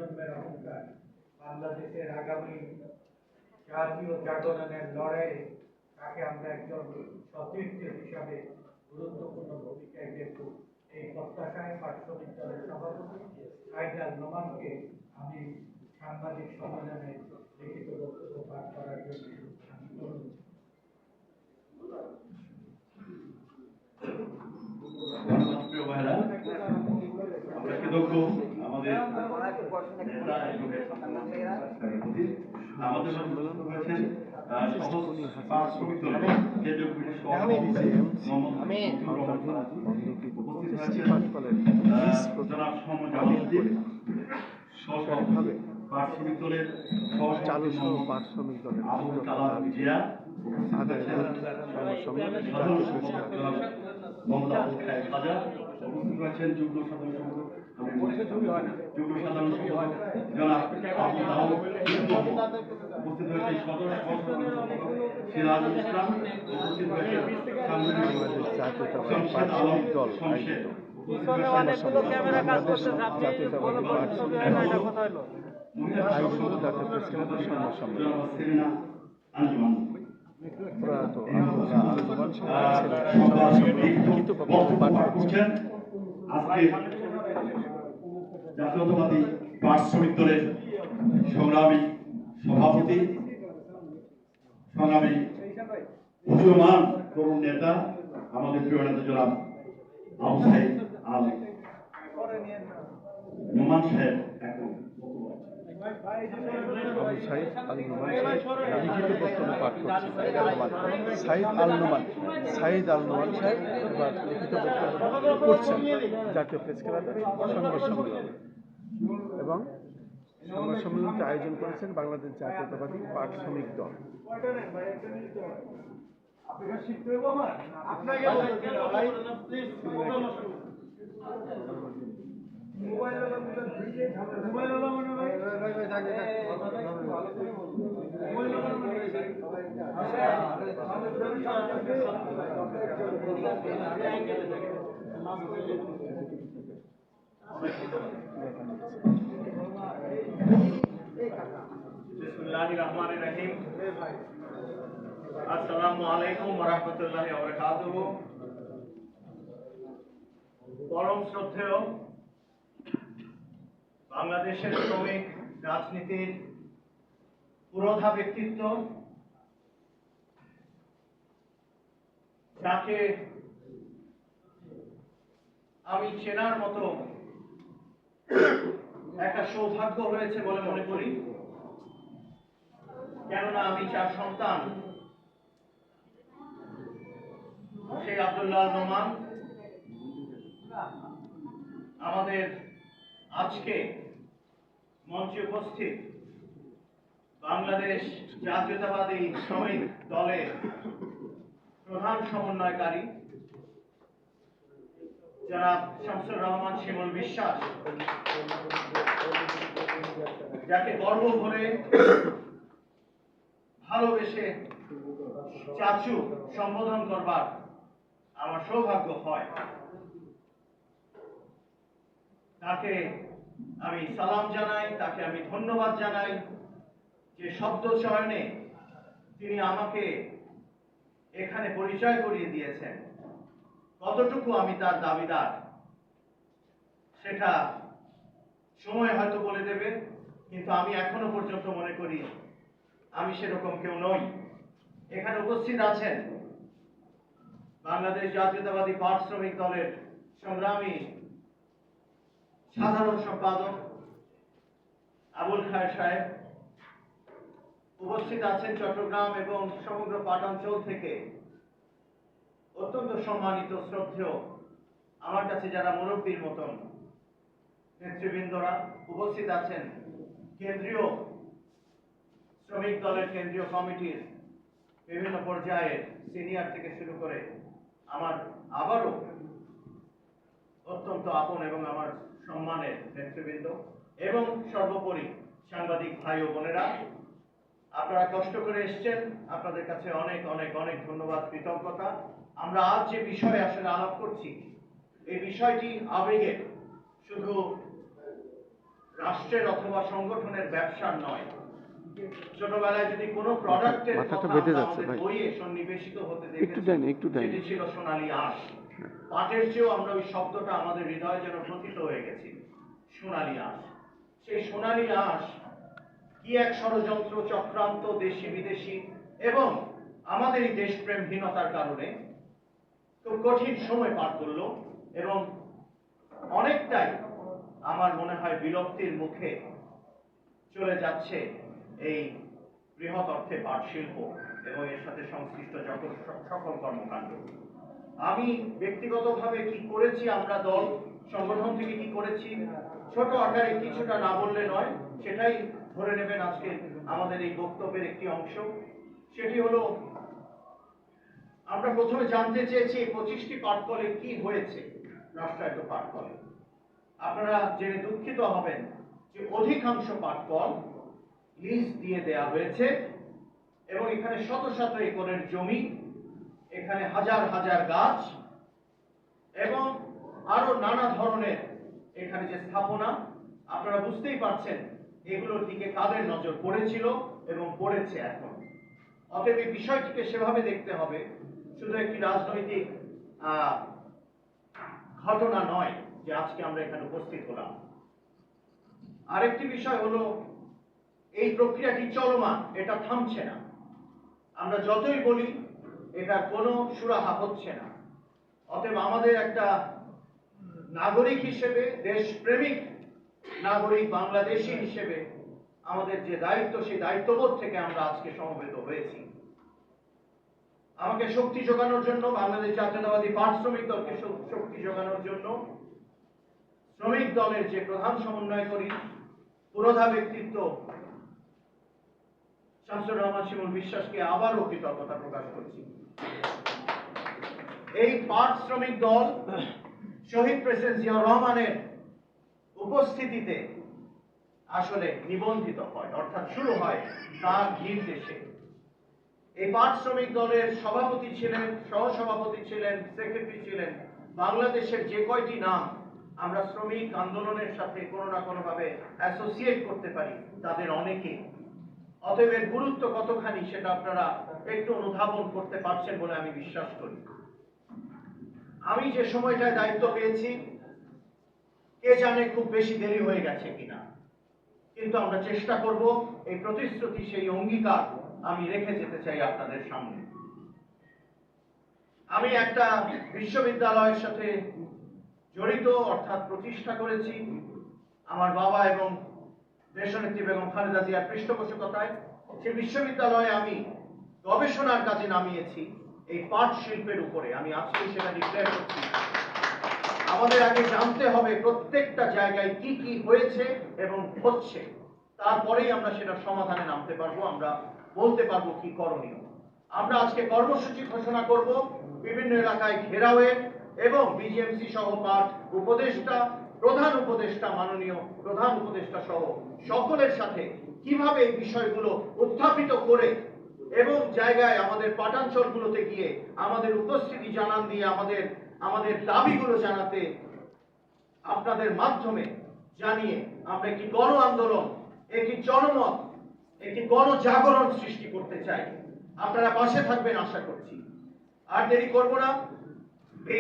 প্রজন্মের অহংকার, বাংলাদেশের আগামী জাতীয় জাগরণের লড়াইয়ে তাকে আমরা একজন সতীর্থ হিসাবে গুরুত্বপূর্ণ ভূমিকায় দেখব। এই প্রত্যাশায় পার্শ্ববিক দলের সভাপতি সাইদাল নোমানকে আমি সাংবাদিক সম্মেলনে লিখিত বক্তব্য পাঠ করার জন্য অনুরোধ। প্রিয় ভাইরা, আমরা কৃতজ্ঞ আমাদের নেতা আমাদের রয়েছেন চালু সহ পাট শ্রমিক দলের উপস্থিত রয়েছেন যুগ্ম সাধারণ সম্পাদক জনাব আবু দাউদ, উপস্থিত রয়েছেন সদস্য সিরাজুল ইসলাম, উপস্থিত রয়েছেন জাতীয়তাবাদী দল আয়োজিত বাংলাদেশ জাতীয়তাবাদী পাট শ্রমিক দল আয়োজিত জাতীয় প্রেস ক্লাবের সংবাদ সম্মেলন প্রয়াত আব্দুল্লাহ আল নোমান সাহেবের সংবাদ সম্মেলন লিখিত বক্তব্য পাঠ করছেন। আজকে জাতীয়তাবাদী পাট শ্রমিক দলের সংগ্রামী সভাপতি, সংগ্রামী উদীয়মান তরুণ নেতা, আমাদের প্রিয় নেতা জনাব আবু সাইদ আল নোমান সাহেব আবু সাইদ আল নোমান লিখিত বক্তব্য পাঠ করছেন। সাইদ আল নোমান সাহেব এবার লিখিত বক্তব্য করছেন জাতীয় প্রেস ক্লাবের সংবাদ সম্মেলনে, এবং সংবাদ সম্মেলনটি আয়োজন করেছেন বাংলাদেশ জাতীয়তাবাদী পাট শ্রমিক দল। বিসমিল্লাহির রহমানির রহিম। আসসালামু আলাইকুম ওয়া রাহমাতুল্লাহি ওয়া বারাকাতুহু। পরম শ্রদ্ধেয় বাংলাদেশের শ্রমিক রাজনীতির পুরোধা ব্যক্তিত্ব, যাকে আমি চেনার মতো একটা সৌভাগ্য হয়েছে বলে মনে করি, কেননা আমি 4 সন্তান, সেই আব্দুল্লাহ আল নোমান আমাদের আজকে মঞ্চে উপস্থিত বাংলাদেশ জাতীয়তাবাদী শ্রমিক দলের প্রধান সমন্বয়কারী জনাব শামসুর রহমান শিমুল বিশ্বাস, যাকে গর্ব ভরে ভালোবেসে চাচু সম্বোধন করবার আমার সৌভাগ্য হয়। তাকে আমি সালাম জানাই, তাকে আমি ধন্যবাদ জানাই যে শব্দ চয়নে তিনি আমাকে এখানে পরিচয় করিয়ে দিয়েছেন। কতটুকু আমি তার দাবিদার সেটা সময় হয়তো বলে দেবে, কিন্তু আমি এখনো পর্যন্ত মনে করি আমি সেরকম কেউ নই। এখানে উপস্থিত আছেন বাংলাদেশ জাতীয়তাবাদী পাট শ্রমিক দলের সংগ্রামী সাধারণ সম্পাদক আবুল খায়ের সাহেব, উপস্থিত আছেন চট্টগ্রাম এবং সমগ্র পাটাঞ্চল থেকে অত্যন্ত সম্মানিত শ্রদ্ধেয়, আমার কাছে যারা মুরব্বীর মতন নেতৃবৃন্দরা, উপস্থিত আছেন কেন্দ্রীয় শ্রমিক দলের কেন্দ্রীয় কমিটির বিভিন্ন পর্যায়ের সিনিয়র থেকে শুরু করে আমার আবারও অত্যন্ত আপন এবং আমার সম্মানের নেতৃবৃন্দ, এবং সর্বোপরি সাংবাদিক ভাই ও বোনেরা, আপনারা কষ্ট করে এসেছেন, আপনাদের কাছে অনেক অনেক অনেক ধন্যবাদ, কৃতজ্ঞতা। আমরা আজ যে বিষয়ে আসলে আলাপ করছি, এই বিষয়টি আবেগে শুধু রাষ্ট্রের অথবা সংগঠনের ব্যবসার নয়। ছোটবেলায় যদি কোনো প্রোডাক্টের মাথাটা কথা বেঁধে আমরা যাচ্ছে আমাদের ভাই। বইয়ে সন্নিবেশিত হতে একটু দেখেছি, ডাইনে, একটু ডাইনে। সেটি ছিল সোনালী আঁশ। পাটের চেয়েও আমরা ওই শব্দটা আমাদের হৃদয়ে যেন প্রথিত হয়ে গেছি, সোনালী আঁশ। সেই সোনালী আঁশ কি এক ষড়যন্ত্র চক্রান্ত দেশি বিদেশি এবং আমাদের এই দেশপ্রেমহীনতার কারণে খুব কঠিন সময় পার করলো এবং অনেকটাই আমার মনে হয় বিলুপ্তির মুখে চলে যাচ্ছে এই বৃহৎ অর্থে পাট শিল্প এবং এর সাথে সংশ্লিষ্ট সকল কর্মকাণ্ড। আমি ব্যক্তিগতভাবে কি করেছি, আমরা দল সংগঠন থেকে কি করেছি, ছোট আকারে কিছুটা না বললে নয়, সেটাই ধরে নেবেন আজকে আমাদের এই বক্তব্যের একটি অংশ। সেটি হলো, আমরা প্রথমে জানতে চেয়েছি 25টি পাটকলে কি হয়েছে রাষ্ট্রায়ত্ত পাটকলে। আপনারা জেনে দুঃখিত হবেন যে অধিকাংশ পাটকল লিজ দিয়ে দেয়া হয়েছে এবং এখানে শত শত একরের জমি, এখানে হাজার হাজার গাছ এবং আরো নানা ধরনের এখানে যে স্থাপনা, আপনারা বুঝতেই পারছেন এগুলোর দিকে কাদের নজর পড়েছিল এবং পড়েছে এখন। অতএব এই বিষয়টিকে সেভাবে দেখতে হবে, শুধু একটি রাজনৈতিক ঘটনা নয় যে আজকে আমরা এখানে উপস্থিত হলাম। আরেকটি বিষয় হলো, এই প্রক্রিয়াটি চলমান, এটা থামছে না। আমরা যতই বলি এটা কোনো সুরাহা হচ্ছে না। অতএব আমাদের একটা নাগরিক হিসেবে, দেশপ্রেমিক নাগরিক বাংলাদেশী হিসেবে আমাদের যে দায়িত্ব, সেই দায়িত্ববোধ থেকে আমরা আজকে সমবেত হয়েছি। আমাকে শক্তি যোগানোর জন্য, বাংলাদেশ জাতীয়তাবাদী পাট শ্রমিক দলকে শক্তি যোগানোর জন্য শ্রমিক দলের যে প্রধান সমন্বয়কারী পুরোধা ব্যক্তিত্ব শামসুর রহমান শিমুল বিশ্বাসকে আবারও কৃতজ্ঞতা প্রকাশ করছি। এই পাট শ্রমিক দল শহীদ প্রেসিডেন্ট জিয়াউর রহমানের উপস্থিতিতে আসলে নিবন্ধিত হয়, অর্থাৎ শুরু হয় তার নির্দেশে। এই পাট শ্রমিক দলের সভাপতি ছিলেন, সহসভাপতি ছিলেন, সেক্রেটারি ছিলেন বাংলাদেশের যে কয়টি নাম আমরা শ্রমিক আন্দোলনের সাথে কোনো না কোনো ভাবে অ্যাসোসিয়েট করতে পারি, তাদের অনেকে। অতএব এর গুরুত্ব কতখানি সেটা আপনারা একটু অনুধাবন করতে পারছেন বলে আমি বিশ্বাস করি। আমি যে সময়টায় দায়িত্ব পেয়েছি, কে জানে খুব বেশি দেরি হয়ে গেছে কিনা, কিন্তু আমরা চেষ্টা করব এই প্রতিশ্রুতি, সেই অঙ্গীকার আমি রেখে যেতে চাই আপনাদের সামনে। আমি একটা বিশ্ববিদ্যালয়ের সাথে জড়িত, অর্থাৎ প্রতিষ্ঠা করেছি আমার বাবা এবং দেশনেত্রী বেগম খালেদা জিয়ার পৃষ্ঠপোষকতায়। সেই বিশ্ববিদ্যালয়ে আমি গবেষণার কাজে নামিয়েছি এই পাট শিল্পের উপরে। আমি আজকে সেটা ডিক্লেয়ার করছি। আমাদের আগে জানতে হবে প্রত্যেকটা জায়গায় কি কি হয়েছে এবং হচ্ছে, তারপরেই আমরা সেটা সমাধানে নামতে পারবো, আমরা বলতে পারবো কি করণীয়। আমরা আজকে কর্মসূচি ঘোষণা করব বিভিন্ন এলাকায় ঘেরাওয়ের এবং বিজিএমসি সহ পাট উপদেষ্টা, প্রধান উপদেষ্টা, মাননীয় প্রধান উপদেষ্টা সহ সকলের সাথে কিভাবে এই বিষয়গুলো উত্থাপিত করে এবং জায়গায় আমাদের পাটাঞ্চলগুলোতে গিয়ে আমাদের উপস্থিতি জানান দিয়ে আমাদের দাবিগুলো জানাতে আপনাদের মাধ্যমে জানিয়ে আমরা একটি গণ আন্দোলন, একটি জনমত, একটি গণজাগরণ সৃষ্টি করতে চাই। আপনারা পাশে থাকবেন আশা করছি। আর দেরি করব না। এই